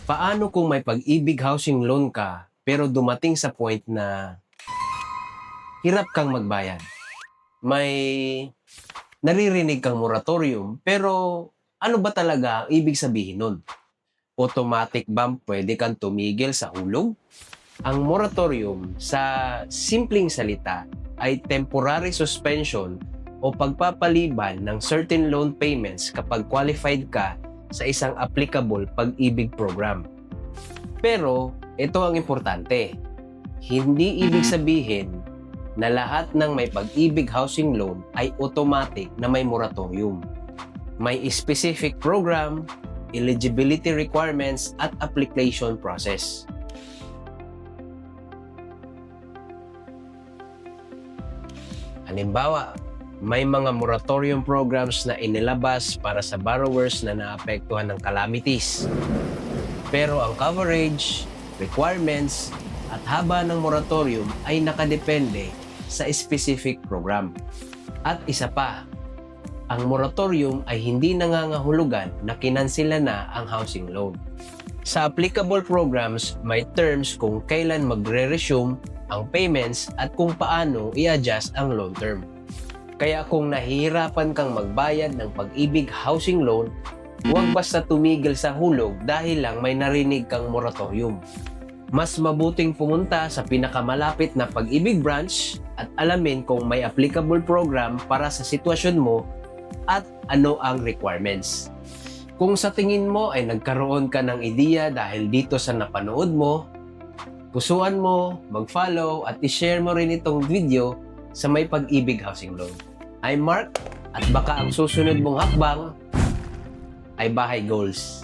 Paano kung may pag-ibig housing loan ka pero dumating sa point na hirap kang magbayad? May naririnig kang moratorium pero ano ba talaga ang ibig sabihin nun? Automatic ba pwede kang tumigil sa hulog? Ang moratorium sa simpleng salita ay temporary suspension o pagpapaliban ng certain loan payments kapag qualified ka sa isang applicable pag-ibig program. Pero ito ang importante, hindi ibig sabihin na lahat ng may pag-ibig housing loan ay automatic na may moratorium. May specific program, eligibility requirements at application process. Halimbawa, may mga moratorium programs na inilabas para sa borrowers na naapektuhan ng calamities. Pero ang coverage, requirements, at haba ng moratorium ay nakadepende sa specific program. At isa pa, ang moratorium ay hindi nangangahulugan na kinansela na ang housing loan. Sa applicable programs, may terms kung kailan magre-resume ang payments at kung paano i-adjust ang loan term. Kaya kung nahihirapan kang magbayad ng pag-ibig housing loan, huwag basta tumigil sa hulog dahil lang may narinig kang moratorium. Mas mabuting pumunta sa pinakamalapit na pag-ibig branch at alamin kung may applicable program para sa sitwasyon mo at ano ang requirements. Kung sa tingin mo ay nagkaroon ka ng ideya dahil dito sa napanood mo, pusuan mo, mag-follow at i-share mo rin itong video sa may pag-ibig housing loan. I'm Mark at baka ang susunod mong hakbang ay bahay goals.